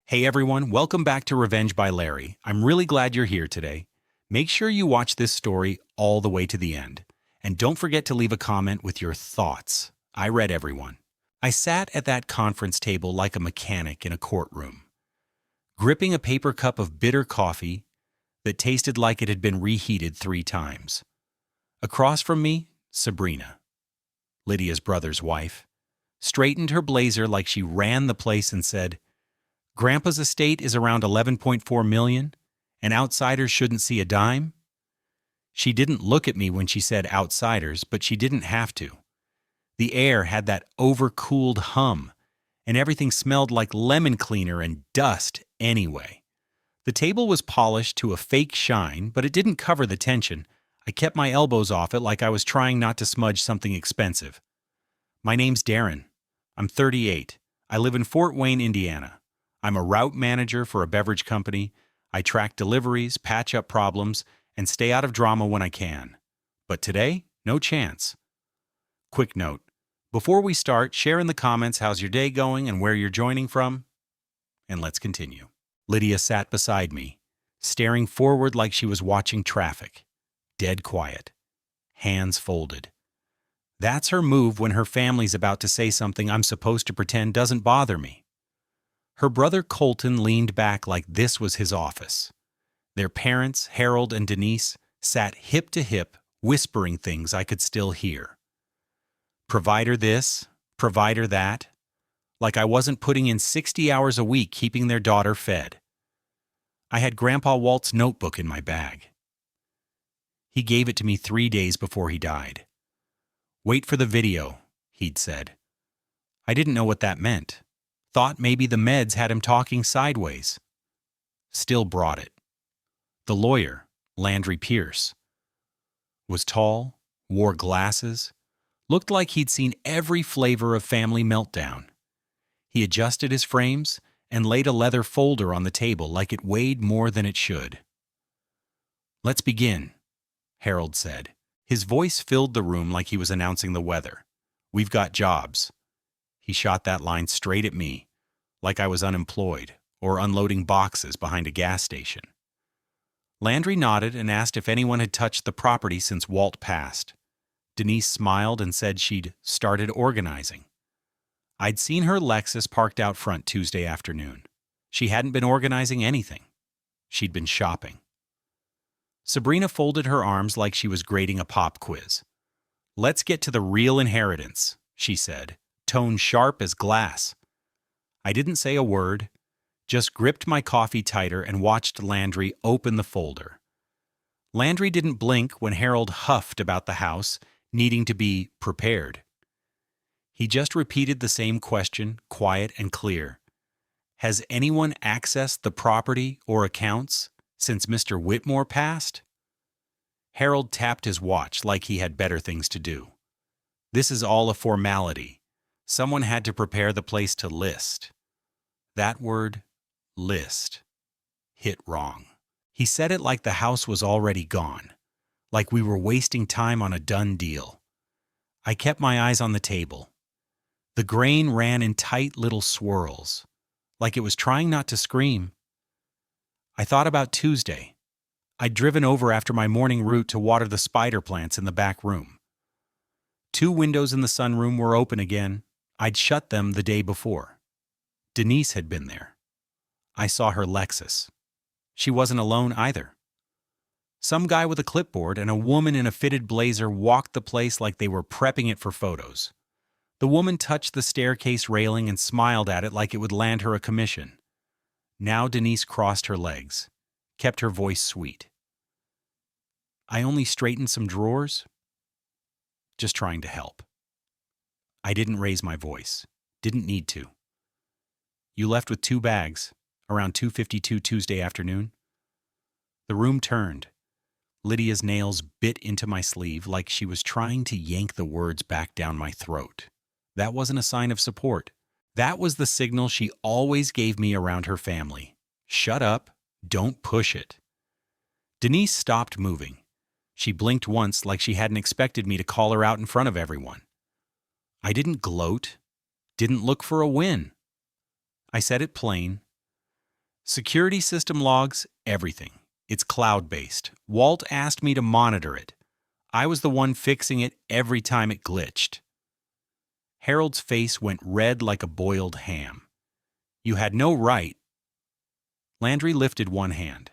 Hey everyone, welcome back to Revenge by Larry. I'm really glad you're here today. Make sure you watch this story all the way to the end. And don't forget to leave a comment with your thoughts. I read everyone. I sat at that conference table like a mechanic in a courtroom, gripping a paper cup of bitter coffee that tasted like it had been reheated 3 times. Across from me, Sabrina, Lydia's brother's wife, straightened her blazer like she ran the place and said, "Grandpa's estate is around 11.4 million, and outsiders shouldn't see a dime?" She didn't look at me when she said outsiders, but she didn't have to. The air had that overcooled hum, and everything smelled like lemon cleaner and dust anyway. The table was polished to a fake shine, but it didn't cover the tension. I kept my elbows off it like I was trying not to smudge something expensive. "My name's Darren. I'm 38. I live in Fort Wayne, Indiana. I'm a route manager for a beverage company. I track deliveries, patch up problems, and stay out of drama when I can. But today, no chance." Quick note. Before we start, share in the comments how's your day going and where you're joining from. And let's continue. Lydia sat beside me, staring forward like she was watching traffic. Dead quiet. Hands folded. That's her move when her family's about to say something I'm supposed to pretend doesn't bother me. Her brother Colton leaned back like this was his office. Their parents, Harold and Denise, sat hip to hip, whispering things I could still hear. Provider this, provider that, like I wasn't putting in 60 hours a week keeping their daughter fed. I had Grandpa Walt's notebook in my bag. He gave it to me 3 days before he died. "Wait for the video," he'd said. I didn't know what that meant. Thought maybe the meds had him talking sideways. Still brought it. The lawyer, Landry Pierce, was tall, wore glasses, looked like he'd seen every flavor of Family Meltdown. He adjusted his frames and laid a leather folder on the table like it weighed more than it should. "Let's begin," Harold said. His voice filled the room like he was announcing the weather. "We've got jobs." He shot that line straight at me, like I was unemployed or unloading boxes behind a gas station. Landry nodded and asked if anyone had touched the property since Walt passed. Denise smiled and said she'd started organizing. I'd seen her Lexus parked out front Tuesday afternoon. She hadn't been organizing anything. She'd been shopping. Sabrina folded her arms like she was grading a pop quiz. "Let's get to the real inheritance," she said, tone sharp as glass. I didn't say a word, just gripped my coffee tighter and watched Landry open the folder. Landry didn't blink when Harold huffed about the house, needing to be prepared. He just repeated the same question, quiet and clear. "Has anyone accessed the property or accounts since Mr. Whitmore passed?" Harold tapped his watch like he had better things to do. "This is all a formality. Someone had to prepare the place to list." That word, list, hit wrong. He said it like the house was already gone, like we were wasting time on a done deal. I kept my eyes on the table. The grain ran in tight little swirls, like it was trying not to scream. I thought about Tuesday. I'd driven over after my morning route to water the spider plants in the back room. 2 windows in the sunroom were open again. I'd shut them the day before. Denise had been there. I saw her Lexus. She wasn't alone either. Some guy with a clipboard and a woman in a fitted blazer walked the place like they were prepping it for photos. The woman touched the staircase railing and smiled at it like it would land her a commission. Now Denise crossed her legs, kept her voice sweet. "I only straightened some drawers. Just trying to help." I didn't raise my voice. Didn't need to. "You left with 2 bags, around 2:52 Tuesday afternoon." The room turned. Lydia's nails bit into my sleeve like she was trying to yank the words back down my throat. That wasn't a sign of support. That was the signal she always gave me around her family. Shut up, don't push it. Denise stopped moving. She blinked once like she hadn't expected me to call her out in front of everyone. I didn't gloat, didn't look for a win. I said it plain. Security system logs, everything. It's cloud-based. Walt asked me to monitor it. I was the one fixing it every time it glitched. Harold's face went red like a boiled ham. You had no right. Landry lifted one hand.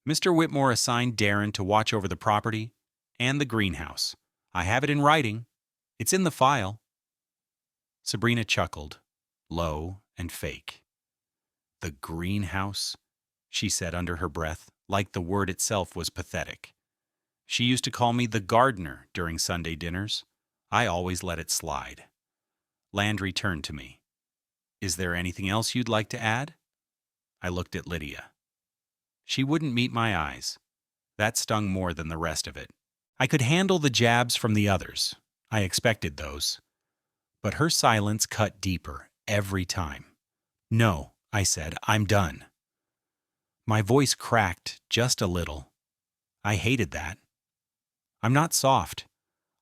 Mr. Whitmore assigned Darren to watch over the property and the greenhouse. I have it in writing. It's in the file. Sabrina chuckled, low and fake. The greenhouse, she said under her breath, like the word itself was pathetic. She used to call me the gardener during Sunday dinners. I always let it slide. Landry turned to me. Is there anything else you'd like to add? I looked at Lydia. She wouldn't meet my eyes. That stung more than the rest of it. I could handle the jabs from the others. I expected those. But her silence cut deeper every time. No, I said, I'm done. My voice cracked just a little. I hated that. I'm not soft.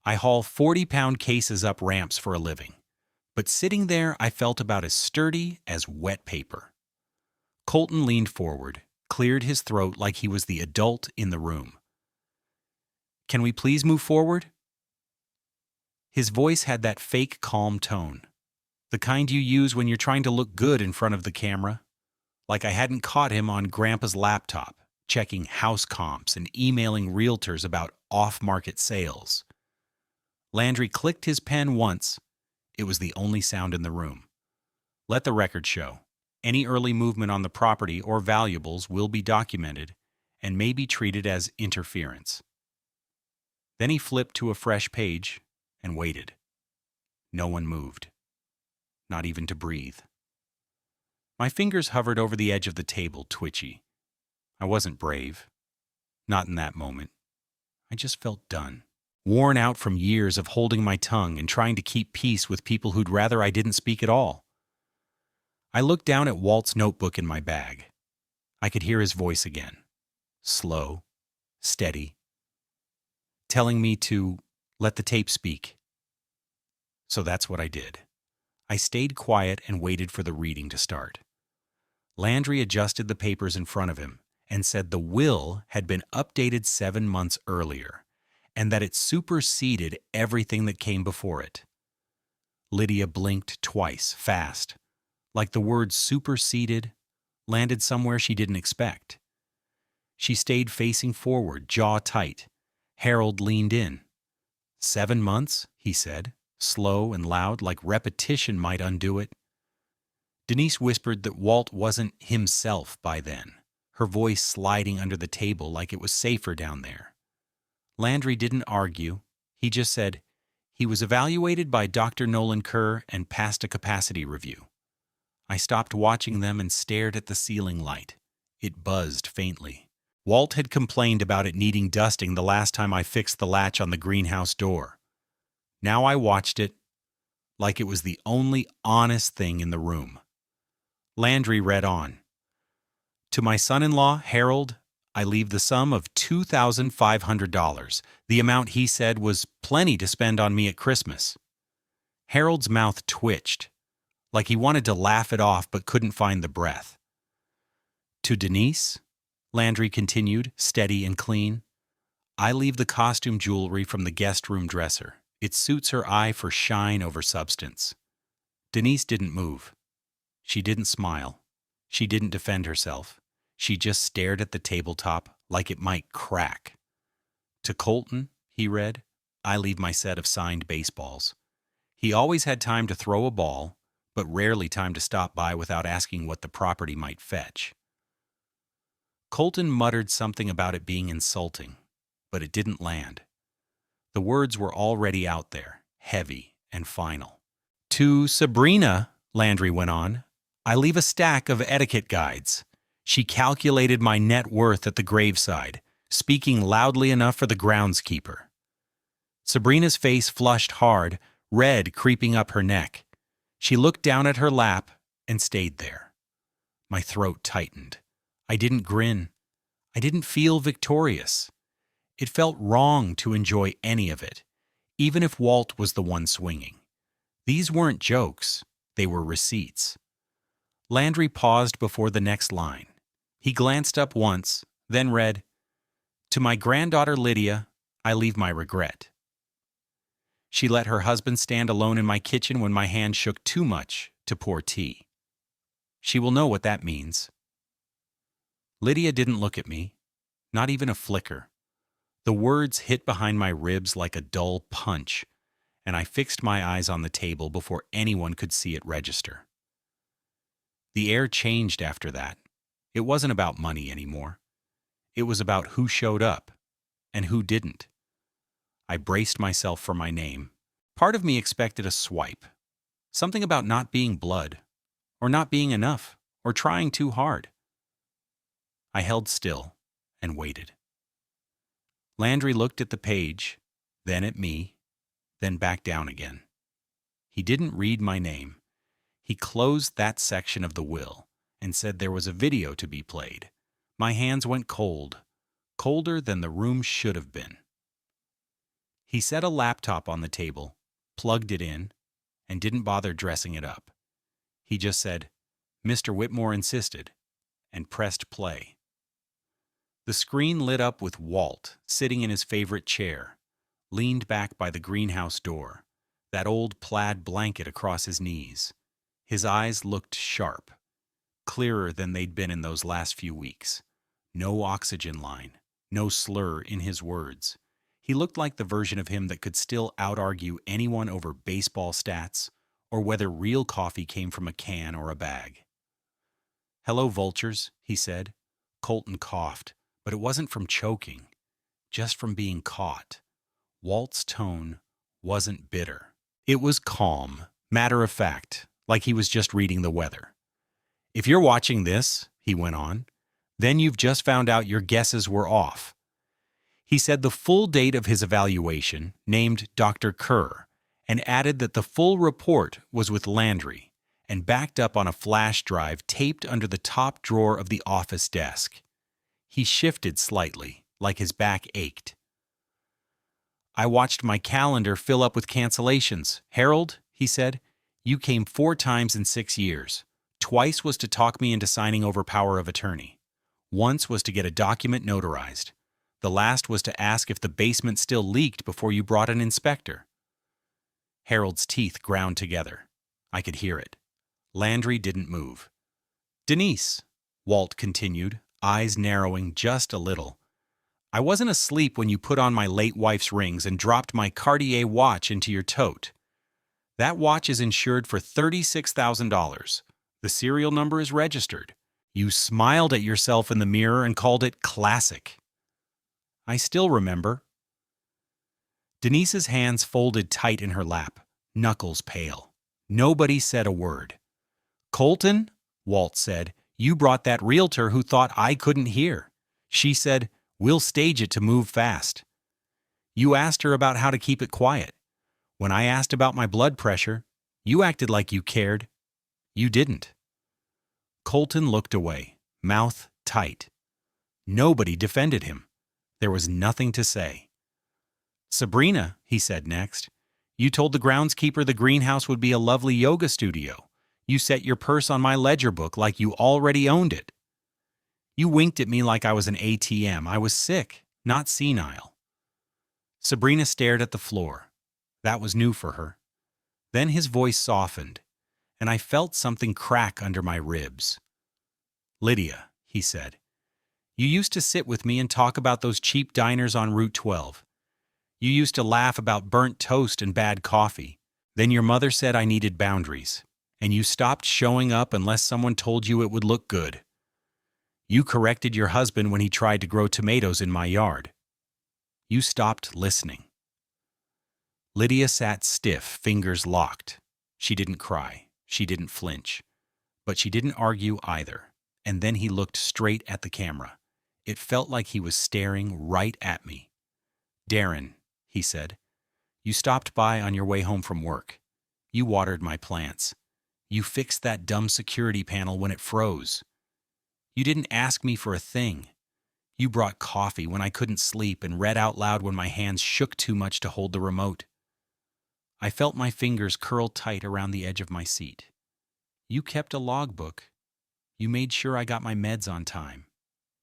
I haul 40-pound cases up ramps for a living. But sitting there, I felt about as sturdy as wet paper. Colton leaned forward, cleared his throat like he was the adult in the room. Can we please move forward? His voice had that fake calm tone, the kind you use when you're trying to look good in front of the camera. Like I hadn't caught him on Grandpa's laptop, checking house comps and emailing realtors about off-market sales. Landry clicked his pen once. It was the only sound in the room. Let the record show. Any early movement on the property or valuables will be documented and may be treated as interference. Then he flipped to a fresh page and waited. No one moved, not even to breathe. My fingers hovered over the edge of the table, twitchy. I wasn't brave. Not in that moment. I just felt done. Worn out from years of holding my tongue and trying to keep peace with people who'd rather I didn't speak at all. I looked down at Walt's notebook in my bag. I could hear his voice again. Slow, steady, telling me to let the tape speak. So that's what I did. I stayed quiet and waited for the reading to start. Landry adjusted the papers in front of him and said the will had been updated 7 months earlier and that it superseded everything that came before it. Lydia blinked twice, fast, like the word superseded landed somewhere she didn't expect. She stayed facing forward, jaw tight. Harold leaned in. 7 months, he said, slow and loud, like repetition might undo it. Denise whispered that Walt wasn't himself by then, her voice sliding under the table like it was safer down there. Landry didn't argue. He just said he was evaluated by Dr. Nolan Kerr and passed a capacity review. I stopped watching them and stared at the ceiling light. It buzzed faintly. Walt had complained about it needing dusting the last time I fixed the latch on the greenhouse door. Now I watched it like it was the only honest thing in the room. Landry read on. To my son-in-law, Harold, I leave the sum of $2,500, the amount he said was plenty to spend on me at Christmas. Harold's mouth twitched, like he wanted to laugh it off but couldn't find the breath. To Denise, Landry continued, steady and clean, I leave the costume jewelry from the guest room dresser. It suits her eye for shine over substance. Denise didn't move. She didn't smile. She didn't defend herself. She just stared at the tabletop like it might crack. To Colton, he read, I leave my set of signed baseballs. He always had time to throw a ball, but rarely time to stop by without asking what the property might fetch. Colton muttered something about it being insulting, but it didn't land. The words were already out there, heavy and final. To Sabrina, Landry went on, I leave a stack of etiquette guides. She calculated my net worth at the graveside, speaking loudly enough for the groundskeeper. Sabrina's face flushed hard, red creeping up her neck. She looked down at her lap and stayed there. My throat tightened. I didn't grin. I didn't feel victorious. It felt wrong to enjoy any of it, even if Walt was the one swinging. These weren't jokes. They were receipts. Landry paused before the next line. He glanced up once, then read, "To my granddaughter Lydia, I leave my regret. She let her husband stand alone in my kitchen when my hand shook too much to pour tea. She will know what that means." Lydia didn't look at me, not even a flicker. The words hit behind my ribs like a dull punch, and I fixed my eyes on the table before anyone could see it register. The air changed after that. It wasn't about money anymore. It was about who showed up and who didn't. I braced myself for my name. Part of me expected a swipe. Something about not being blood, or not being enough, or trying too hard. I held still and waited. Landry looked at the page, then at me, then back down again. He didn't read my name. He closed that section of the will and said there was a video to be played. My hands went cold, colder than the room should have been. He set a laptop on the table, plugged it in, and didn't bother dressing it up. He just said, "Mr. Whitmore insisted," and pressed play. The screen lit up with Walt sitting in his favorite chair, leaned back by the greenhouse door, that old plaid blanket across his knees. His eyes looked sharp, clearer than they'd been in those last few weeks. No oxygen line, no slur in his words. He looked like the version of him that could still out-argue anyone over baseball stats or whether real coffee came from a can or a bag. "Hello, vultures," he said. Colton coughed, but it wasn't from choking, just from being caught. Walt's tone wasn't bitter. It was calm, matter of fact, like he was just reading the weather. "If you're watching this," he went on, "then you've just found out your guesses were off." He said the full date of his evaluation, named Dr. Kerr, and added that the full report was with Landry and backed up on a flash drive taped under the top drawer of the office desk. He shifted slightly, like his back ached. "I watched my calendar fill up with cancellations. Harold," he said, "you came 4 times in 6 years. Twice was to talk me into signing over power of attorney. Once was to get a document notarized. The last was to ask if the basement still leaked before you brought an inspector." Harold's teeth ground together. I could hear it. Landry didn't move. "Denise," Walt continued, eyes narrowing just a little, "I wasn't asleep when you put on my late wife's rings and dropped my Cartier watch into your tote. That watch is insured for $36,000. The serial number is registered. You smiled at yourself in the mirror and called it classic." "I still remember." Denise's hands folded tight in her lap, knuckles pale. Nobody said a word. "Colton," Walt said, "you brought that realtor who thought I couldn't hear. She said, 'We'll stage it to move fast.' You asked her about how to keep it quiet. When I asked about my blood pressure, you acted like you cared. You didn't." Colton looked away, mouth tight. Nobody defended him. There was nothing to say. "Sabrina," he said next, "you told the groundskeeper the greenhouse would be a lovely yoga studio. You set your purse on my ledger book like you already owned it. You winked at me like I was an ATM. I was sick, not senile." Sabrina stared at the floor. That was new for her. Then his voice softened, and I felt something crack under my ribs. "Lydia," he said, "you used to sit with me and talk about those cheap diners on Route 12. You used to laugh about burnt toast and bad coffee. Then your mother said I needed boundaries, and you stopped showing up unless someone told you it would look good. You corrected your husband when he tried to grow tomatoes in my yard. You stopped listening." Lydia sat stiff, fingers locked. She didn't cry. She didn't flinch. But she didn't argue either. And then he looked straight at the camera. It felt like he was staring right at me. "Darren," he said, "you stopped by on your way home from work. You watered my plants. You fixed that dumb security panel when it froze. You didn't ask me for a thing. You brought coffee when I couldn't sleep and read out loud when my hands shook too much to hold the remote. I felt my fingers curl tight around the edge of my seat. You kept a logbook You made sure I got my meds on time.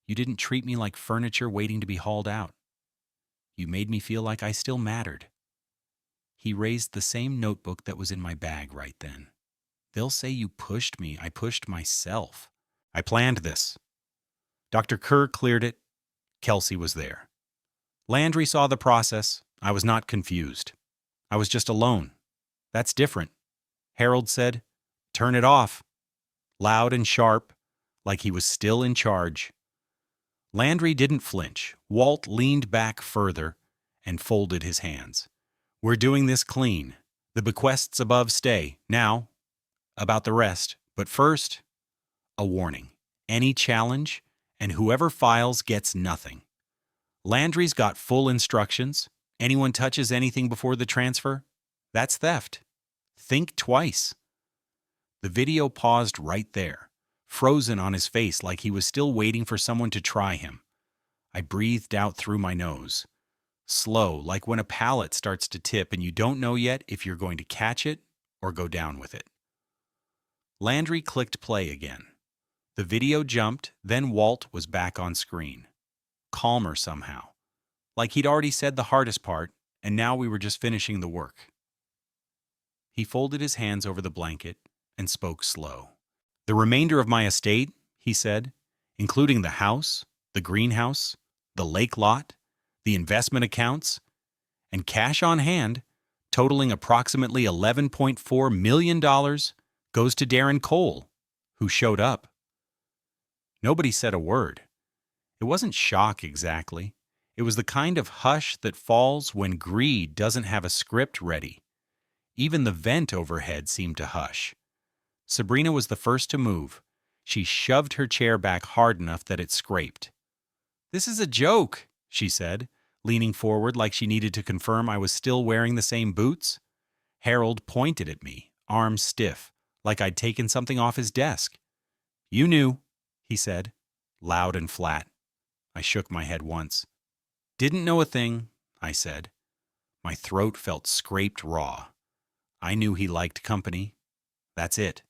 You didn't treat me like furniture waiting to be hauled out. You made me feel like I still mattered." He raised the same notebook that was in my bag right then. "They'll say you pushed me. I pushed myself. I planned this." Dr. Kerr cleared it. Kelsey was there. Landry saw the process. I was not confused. I was just alone. "That's different." Harold said, "Turn it off." Loud and sharp, like he was still in charge. Landry didn't flinch. Walt leaned back further and folded his hands. "We're doing this clean. The bequests above stay. Now, about the rest. But first, a warning. Any challenge, and whoever files gets nothing. Landry's got full instructions. Anyone touches anything before the transfer, that's theft. Think twice." The video paused right there, frozen on his face like he was still waiting for someone to try him. I breathed out through my nose. Slow, like when a pallet starts to tip and you don't know yet if you're going to catch it or go down with it. Landry clicked play again. The video jumped, then Walt was back on screen. Calmer somehow. Like he'd already said the hardest part, and now we were just finishing the work. He folded his hands over the blanket and spoke slow. "The remainder of my estate," he said, "including the house, the greenhouse, the lake lot, the investment accounts, and cash on hand, totaling approximately $11.4 million, goes to Darren Cole, who showed up." Nobody said a word. It wasn't shock exactly. It was the kind of hush that falls when greed doesn't have a script ready. Even the vent overhead seemed to hush. Sabrina was the first to move. She shoved her chair back hard enough that it scraped. "This is a joke," she said, leaning forward like she needed to confirm I was still wearing the same boots. Harold pointed at me, arms stiff, like I'd taken something off his desk. "You knew," he said, loud and flat. I shook my head once. "Didn't know a thing," I said. My throat felt scraped raw. I knew he liked company. That's it.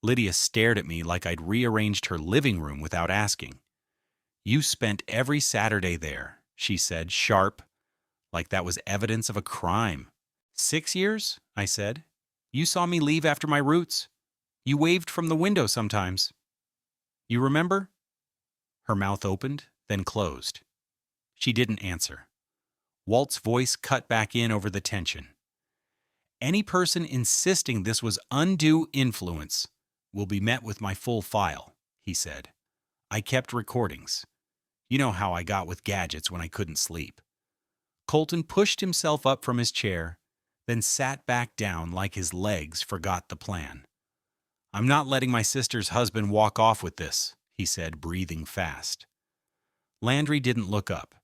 Lydia stared at me like I'd rearranged her living room without asking. "You spent every Saturday there," she said, sharp, like that was evidence of a crime. 6 years?" I said. "You saw me leave after my roots. You waved from the window sometimes. You remember?" Her mouth opened, then closed. She didn't answer. Walt's voice cut back in over the tension. "Any person insisting this was undue influence will be met with my full file," he said. "I kept recordings. You know how I got with gadgets when I couldn't sleep." Colton pushed himself up from his chair, then sat back down like his legs forgot the plan. "I'm not letting my sister's husband walk off with this," he said, breathing fast. Landry didn't look up.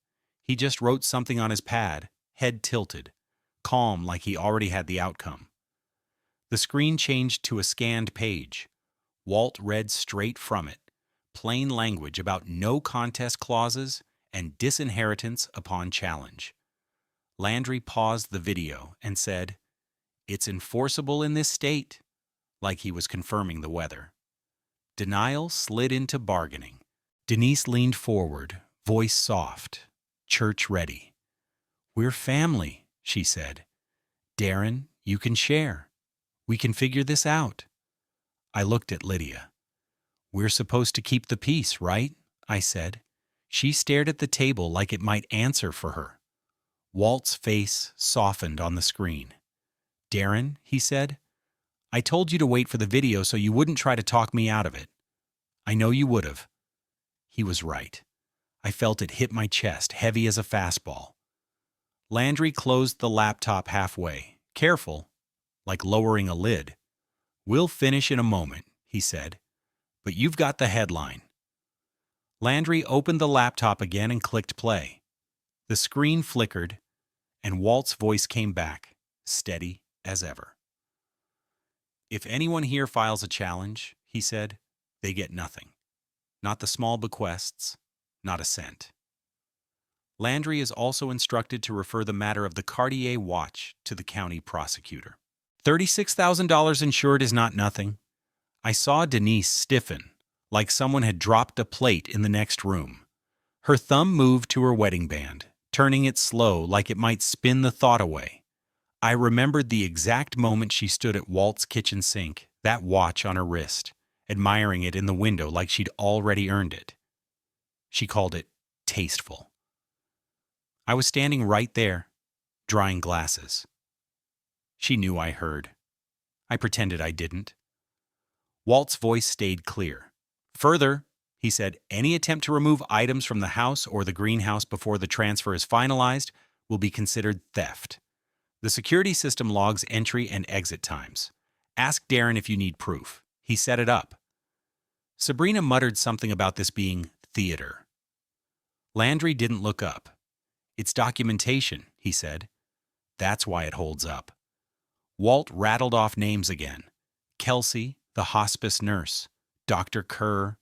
He just wrote something on his pad, head tilted, calm like he already had the outcome. The screen changed to a scanned page. Walt read straight from it, plain language about no contest clauses and disinheritance upon challenge. Landry paused the video and said, "It's enforceable in this state," like he was confirming the weather. Denial slid into bargaining. Denise leaned forward, voice soft, church ready. "We're family," she said. "Darren, you can share. We can figure this out." I looked at Lydia. "We're supposed to keep the peace, right?" I said. She stared at the table like it might answer for her. Walt's face softened on the screen. "Darren," he said, "I told you to wait for the video so you wouldn't try to talk me out of it. I know you would have." He was right. I felt it hit my chest, heavy as a fastball. Landry closed the laptop halfway, careful, like lowering a lid. "We'll finish in a moment," he said, "but you've got the headline." Landry opened the laptop again and clicked play. The screen flickered, and Walt's voice came back, steady as ever. "If anyone here files a challenge," he said, "they get nothing. Not the small bequests, not a cent." Landry is also instructed to refer the matter of the Cartier watch to the county prosecutor. $36,000 insured is not nothing. I saw Denise stiffen, like someone had dropped a plate in the next room. Her thumb moved to her wedding band, turning it slow like it might spin the thought away. I remembered the exact moment she stood at Walt's kitchen sink, that watch on her wrist, admiring it in the window like she'd already earned it. She called it tasteful. I was standing right there, drying glasses. She knew I heard. I pretended I didn't. Walt's voice stayed clear. Further, he said, any attempt to remove items from the house or the greenhouse before the transfer is finalized will be considered theft. The security system logs entry and exit times. Ask Darren if you need proof. He set it up. Sabrina muttered something about this being theater. Landry didn't look up. It's documentation, he said. That's why it holds up. Walt rattled off names again. Kelsey, the hospice nurse, Dr. Kerr.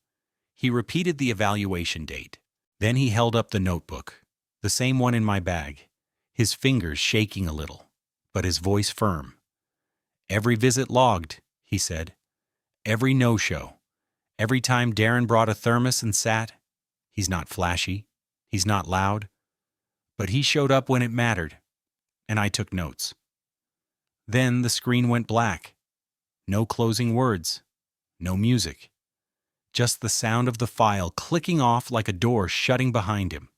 He repeated the evaluation date. Then he held up the notebook, the same one in my bag, his fingers shaking a little, but his voice firm. Every visit logged, he said. Every no-show. Every time Darren brought a thermos and sat. He's not flashy. He's not loud. But he showed up when it mattered, and I took notes. Then the screen went black. No closing words. No music. Just the sound of the file clicking off like a door shutting behind him.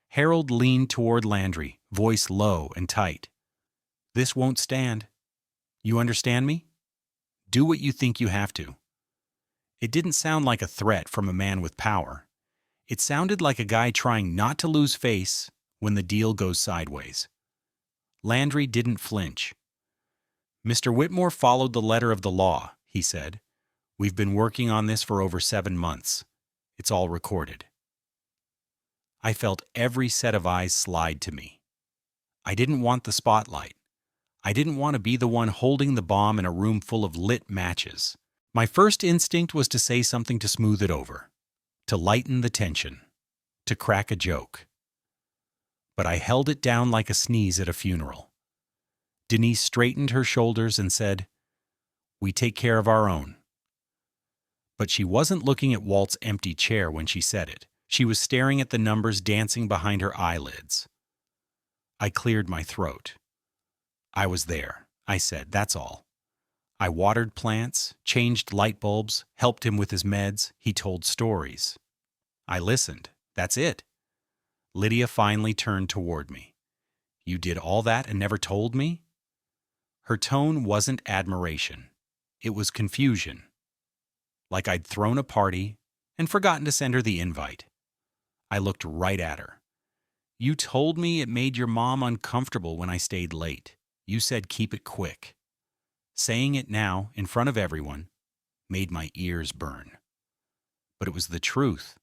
Harold leaned toward Landry, voice low and tight. This won't stand. You understand me? Do what you think you have to. It didn't sound like a threat from a man with power. It sounded like a guy trying not to lose face when the deal goes sideways. Landry didn't flinch. Mr. Whitmore followed the letter of the law, he said. We've been working on this for over 7 months. It's all recorded. I felt every set of eyes slide to me. I didn't want the spotlight. I didn't want to be the one holding the bomb in a room full of lit matches. My first instinct was to say something to smooth it over, to lighten the tension, to crack a joke. But I held it down like a sneeze at a funeral. Denise straightened her shoulders and said, "We take care of our own." But she wasn't looking at Walt's empty chair when she said it. She was staring at the numbers dancing behind her eyelids. I cleared my throat. I was there, I said, that's all. I watered plants, changed light bulbs, helped him with his meds, he told stories. I listened, that's it. Lydia finally turned toward me. You did all that and never told me? Her tone wasn't admiration. It was confusion. Like I'd thrown a party and forgotten to send her the invite. I looked right at her. You told me it made your mom uncomfortable when I stayed late. You said keep it quick. Saying it now, in front of everyone, made my ears burn. But it was the truth,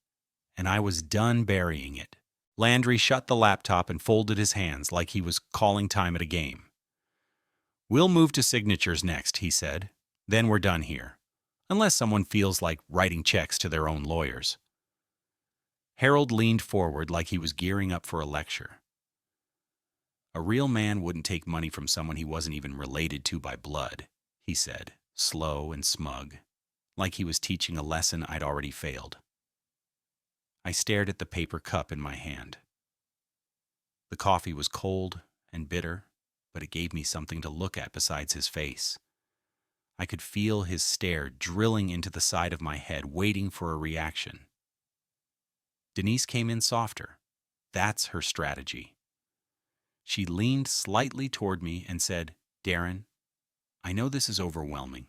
and I was done burying it. Landry shut the laptop and folded his hands like he was calling time at a game. We'll move to signatures next, he said. Then we're done here. Unless someone feels like writing checks to their own lawyers. Harold leaned forward like he was gearing up for a lecture. A real man wouldn't take money from someone he wasn't even related to by blood, he said, slow and smug, like he was teaching a lesson I'd already failed. I stared at the paper cup in my hand. The coffee was cold and bitter, but it gave me something to look at besides his face. I could feel his stare drilling into the side of my head, waiting for a reaction. Denise came in softer. That's her strategy. She leaned slightly toward me and said, Darren, I know this is overwhelming,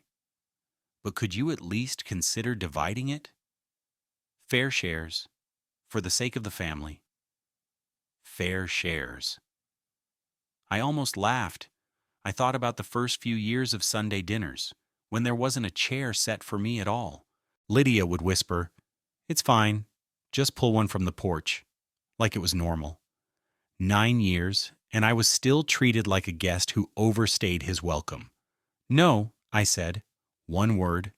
but could you at least consider dividing it? Fair shares, for the sake of the family. Fair shares. I almost laughed. I thought about the first few years of Sunday dinners, when there wasn't a chair set for me at all. Lydia would whisper, It's fine, just pull one from the porch, like it was normal. 9 years, and I was still treated like a guest who overstayed his welcome. No, I said, one word,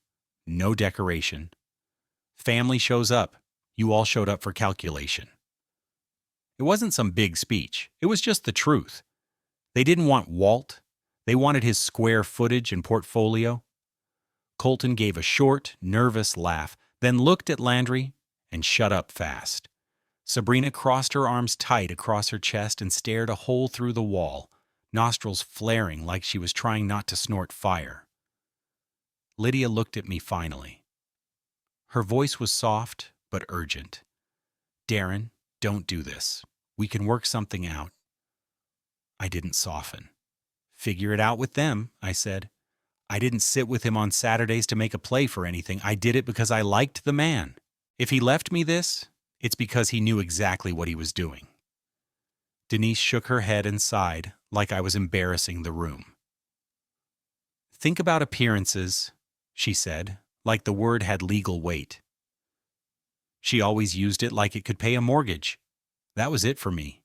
no decoration. Family shows up. You all showed up for calculation. It wasn't some big speech. It was just the truth. They didn't want Walt. They wanted his square footage and portfolio. Colton gave a short, nervous laugh, then looked at Landry and shut up fast. Sabrina crossed her arms tight across her chest and stared a hole through the wall, nostrils flaring like she was trying not to snort fire. Lydia looked at me finally. Her voice was soft but urgent. "Darren, don't do this. We can work something out." I didn't soften. "Figure it out with them," I said. "I didn't sit with him on Saturdays to make a play for anything. I did it because I liked the man. If he left me this, it's because he knew exactly what he was doing." Denise shook her head and sighed, like I was embarrassing the room. "Think about appearances," she said, like the word had legal weight. She always used it like it could pay a mortgage. That was it for me.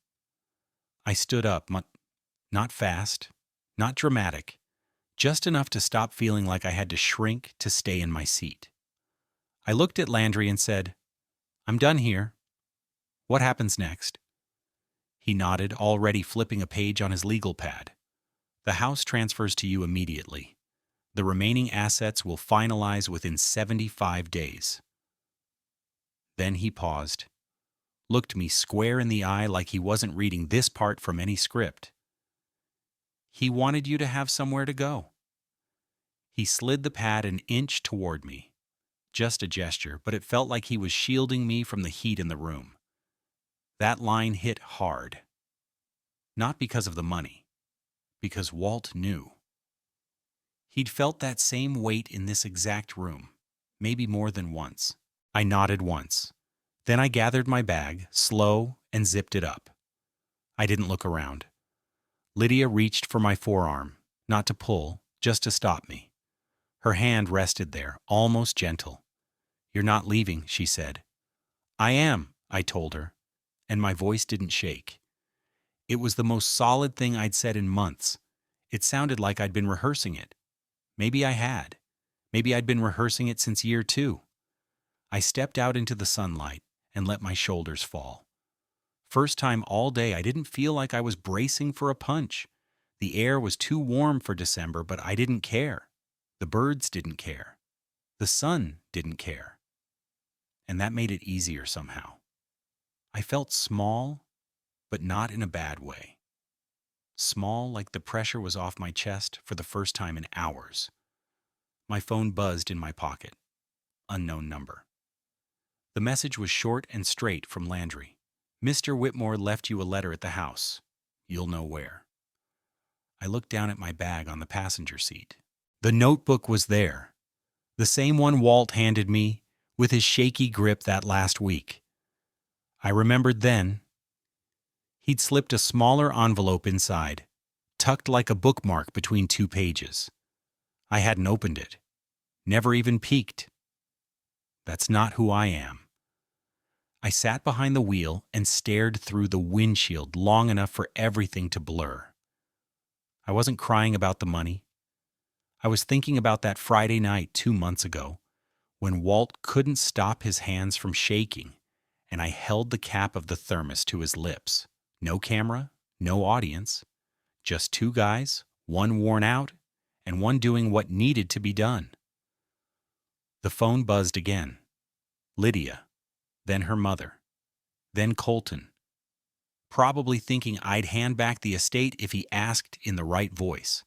I stood up, not fast, not dramatic, just enough to stop feeling like I had to shrink to stay in my seat. I looked at Landry and said, "I'm done here. What happens next?" He nodded, already flipping a page on his legal pad. "The house transfers to you immediately. The remaining assets will finalize within 75 days. Then he paused, looked me square in the eye like he wasn't reading this part from any script. "He wanted you to have somewhere to go." He slid the pad an inch toward me. Just a gesture, but it felt like he was shielding me from the heat in the room. That line hit hard. Not because of the money, because Walt knew. He'd felt that same weight in this exact room, maybe more than once. I nodded once. Then I gathered my bag, slow, and zipped it up. I didn't look around. Lydia reached for my forearm, not to pull, just to stop me. Her hand rested there, almost gentle. "You're not leaving," she said. "I am," I told her, and my voice didn't shake. It was the most solid thing I'd said in months. It sounded like I'd been rehearsing it. Maybe I had. Maybe I'd been rehearsing it since year 2. I stepped out into the sunlight and let my shoulders fall. First time all day I didn't feel like I was bracing for a punch. The air was too warm for December, but I didn't care. The birds didn't care. The sun didn't care. And that made it easier somehow. I felt small, but not in a bad way. Small, like the pressure was off my chest for the first time in hours. My phone buzzed in my pocket. Unknown number. The message was short and straight from Landry. "Mr. Whitmore left you a letter at the house. You'll know where." I looked down at my bag on the passenger seat. The notebook was there. The same one Walt handed me, with his shaky grip that last week. I remembered then. He'd slipped a smaller envelope inside, tucked like a bookmark between 2 pages. I hadn't opened it. Never even peeked. That's not who I am. I sat behind the wheel and stared through the windshield long enough for everything to blur. I wasn't crying about the money. I was thinking about that Friday night 2 months ago, when Walt couldn't stop his hands from shaking, and I held the cap of the thermos to his lips. No camera, no audience, just 2 guys, one worn out, and one doing what needed to be done. The phone buzzed again. Lydia, then her mother, then Colton, probably thinking I'd hand back the estate if he asked in the right voice.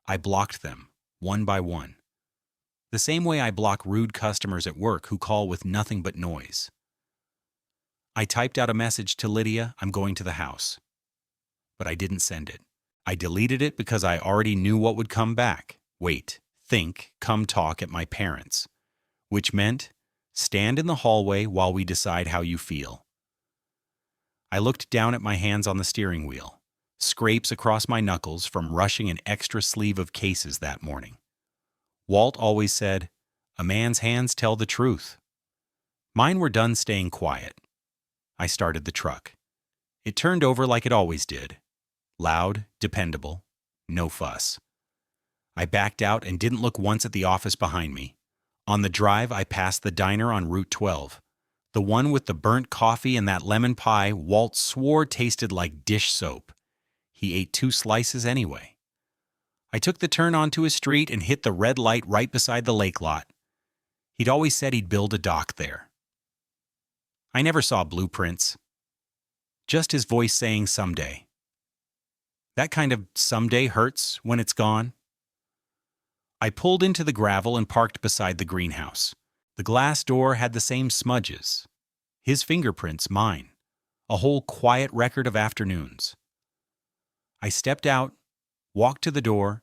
I blocked them, one by one, the same way I block rude customers at work who call with nothing but noise. I typed out a message to Lydia, "I'm going to the house." But I didn't send it. I deleted it because I already knew what would come back. Wait, think, come talk at my parents', which meant stand in the hallway while we decide how you feel. I looked down at my hands on the steering wheel, scrapes across my knuckles from rushing an extra sleeve of cases that morning. Walt always said, "A man's hands tell the truth." Mine were done staying quiet. I started the truck. It turned over like it always did. Loud, dependable, no fuss. I backed out and didn't look once at the office behind me. On the drive, I passed the diner on Route 12. The one with the burnt coffee and that lemon pie Walt swore tasted like dish soap. He ate 2 slices anyway. I took the turn onto his street and hit the red light right beside the lake lot. He'd always said he'd build a dock there. I never saw blueprints. Just his voice saying someday. That kind of someday hurts when it's gone. I pulled into the gravel and parked beside the greenhouse. The glass door had the same smudges. His fingerprints, mine. A whole quiet record of afternoons. I stepped out, walked to the door,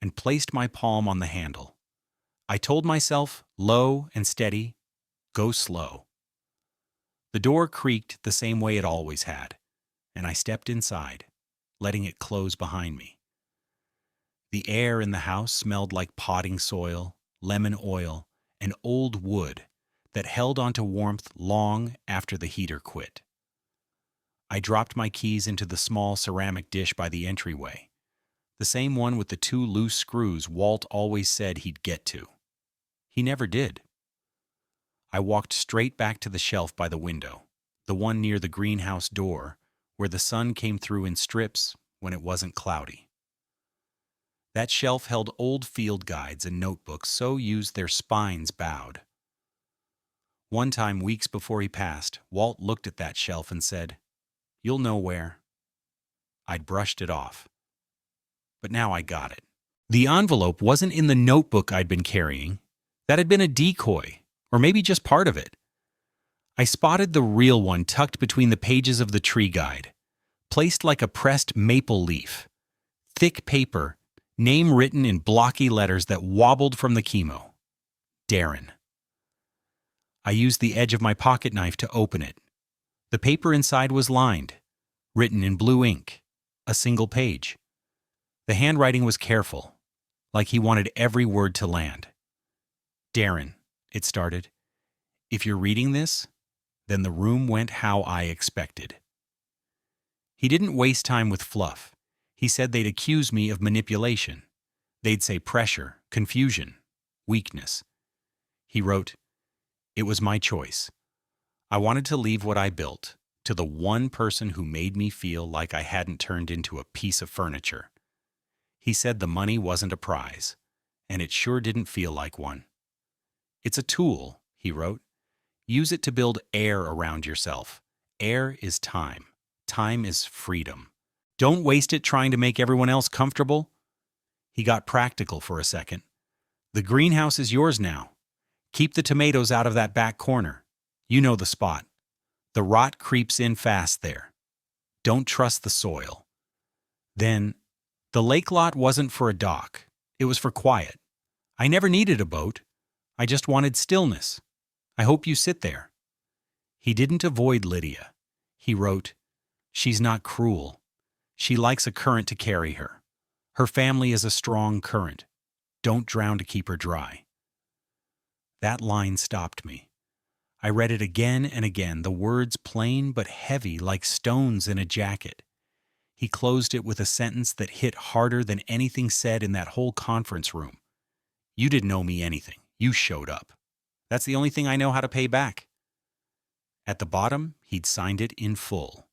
and placed my palm on the handle. I told myself, low and steady, go slow. The door creaked the same way it always had, and I stepped inside, letting it close behind me. The air in the house smelled like potting soil, lemon oil, and old wood that held onto warmth long after the heater quit. I dropped my keys into the small ceramic dish by the entryway, the same one with the 2 loose screws Walt always said he'd get to. He never did. I walked straight back to the shelf by the window, the one near the greenhouse door, where the sun came through in strips when it wasn't cloudy. That shelf held old field guides and notebooks so used their spines bowed. One time, weeks before he passed, Walt looked at that shelf and said, "You'll know where." I'd brushed it off. But now I got it. The envelope wasn't in the notebook I'd been carrying. That had been a decoy, or maybe just part of it. I spotted the real one tucked between the pages of the tree guide, placed like a pressed maple leaf. Thick paper, name written in blocky letters that wobbled from the chemo. Darren. I used the edge of my pocket knife to open it. The paper inside was lined, written in blue ink, a single page. The handwriting was careful, like he wanted every word to land. Darren, it started. If you're reading this, then the room went how I expected. He didn't waste time with fluff. He said they'd accuse me of manipulation. They'd say pressure, confusion, weakness. He wrote, "It was my choice. I wanted to leave what I built to the one person who made me feel like I hadn't turned into a piece of furniture." He said the money wasn't a prize, and it sure didn't feel like one. "It's a tool," he wrote. "Use it to build air around yourself. Air is time. Time is freedom. Don't waste it trying to make everyone else comfortable." He got practical for a second. "The greenhouse is yours now. Keep the tomatoes out of that back corner. You know the spot. The rot creeps in fast there. Don't trust the soil." Then, the lake lot wasn't for a dock. It was for quiet. I never needed a boat. I just wanted stillness. I hope you sit there. He didn't avoid Lydia. He wrote, "She's not cruel. She likes a current to carry her. Her family is a strong current. Don't drown to keep her dry." That line stopped me. I read it again and again, the words plain but heavy like stones in a jacket. He closed it with a sentence that hit harder than anything said in that whole conference room. "You didn't owe me anything. You showed up. That's the only thing I know how to pay back." At the bottom, he'd signed it in full.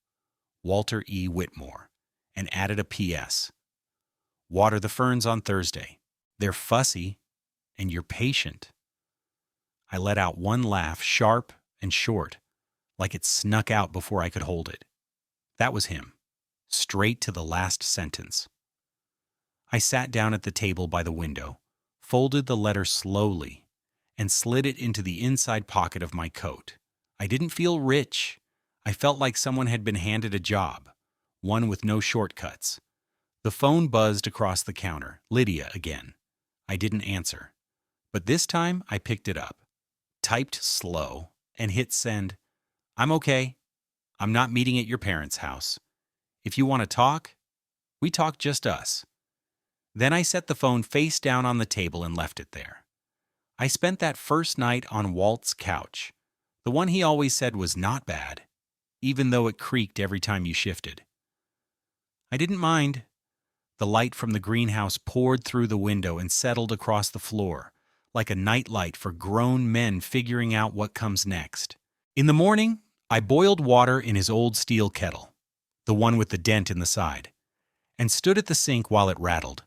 Walter E. Whitmore, and added a P.S. "Water the ferns on Thursday. They're fussy, and you're patient." I let out one laugh, sharp and short, like it snuck out before I could hold it. That was him, straight to the last sentence. I sat down at the table by the window, folded the letter slowly, and slid it into the inside pocket of my coat. I didn't feel rich. I felt like someone had been handed a job, one with no shortcuts. The phone buzzed across the counter. Lydia again. I didn't answer. But this time I picked it up, typed slow, and hit send. "I'm okay. I'm not meeting at your parents' house. If you want to talk, we talk just us." Then I set the phone face down on the table and left it there. I spent that first night on Walt's couch, the one he always said was not bad, even though it creaked every time you shifted. I didn't mind. The light from the greenhouse poured through the window and settled across the floor, like a nightlight for grown men figuring out what comes next. In the morning, I boiled water in his old steel kettle, the one with the dent in the side, and stood at the sink while it rattled.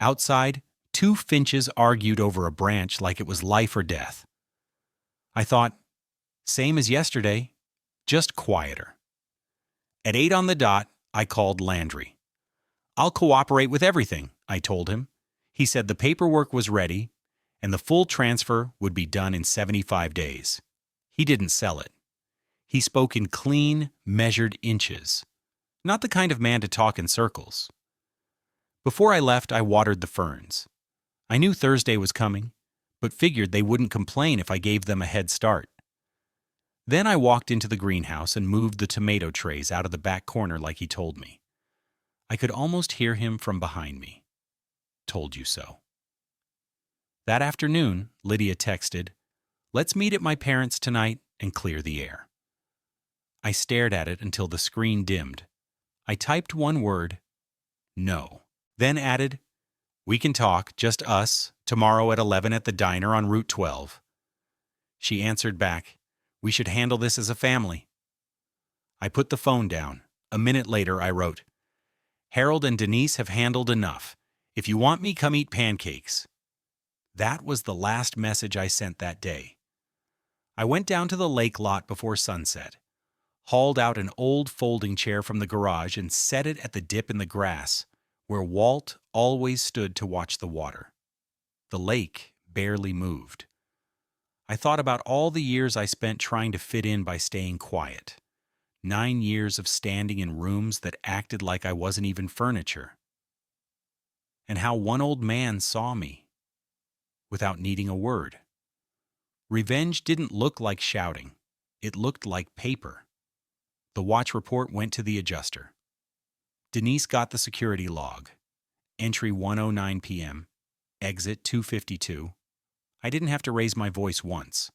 Outside, two finches argued over a branch like it was life or death. I thought, same as yesterday, just quieter. At 8 on the dot, I called Landry. I'll cooperate with everything, I told him. He said the paperwork was ready, and the full transfer would be done in 75 days. He didn't sell it. He spoke in clean, measured inches. Not the kind of man to talk in circles. Before I left, I watered the ferns. I knew Thursday was coming, but figured they wouldn't complain if I gave them a head start. Then I walked into the greenhouse and moved the tomato trays out of the back corner like he told me. I could almost hear him from behind me. Told you so. That afternoon, Lydia texted, "Let's meet at my parents' tonight and clear the air." I stared at it until the screen dimmed. I typed one word, "No." Then added, "We can talk, just us, tomorrow at 11 at the diner on Route 12. She answered back, "We should handle this as a family." I put the phone down. A minute later, I wrote, "Harold and Denise have handled enough. If you want me, come eat pancakes." That was the last message I sent that day. I went down to the lake lot before sunset, hauled out an old folding chair from the garage and set it at the dip in the grass, where Walt always stood to watch the water. The lake barely moved. I thought about all the years I spent trying to fit in by staying quiet. 9 years of standing in rooms that acted like I wasn't even furniture. And how one old man saw me without needing a word. Revenge didn't look like shouting. It looked like paper. The watch report went to the adjuster. Denise got the security log. Entry 1:09 p.m. Exit 2:52. I didn't have to raise my voice once.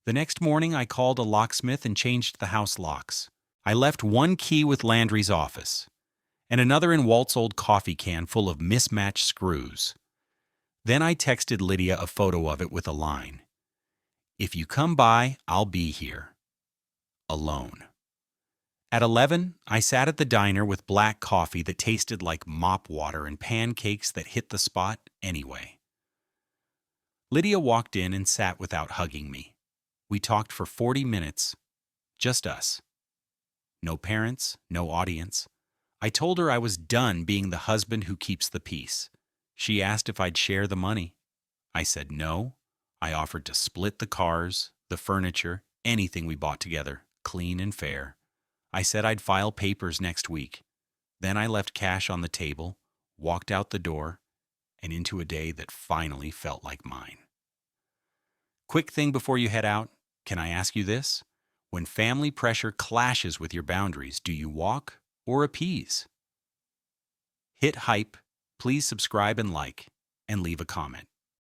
The next morning, I called a locksmith and changed the house locks. I left one key with Landry's office, and another in Walt's old coffee can full of mismatched screws. Then I texted Lydia a photo of it with a line. "If you come by, I'll be here. Alone." At 11, I sat at the diner with black coffee that tasted like mop water and pancakes that hit the spot anyway. Lydia walked in and sat without hugging me. We talked for 40 minutes, just us. No parents, no audience. I told her I was done being the husband who keeps the peace. She asked if I'd share the money. I said no. I offered to split the cars, the furniture, anything we bought together, clean and fair. I said I'd file papers next week. Then I left cash on the table, walked out the door, and into a day that finally felt like mine. Quick thing before you head out, can I ask you this? When family pressure clashes with your boundaries, do you walk or appease? Hit hype, please subscribe and like, and leave a comment.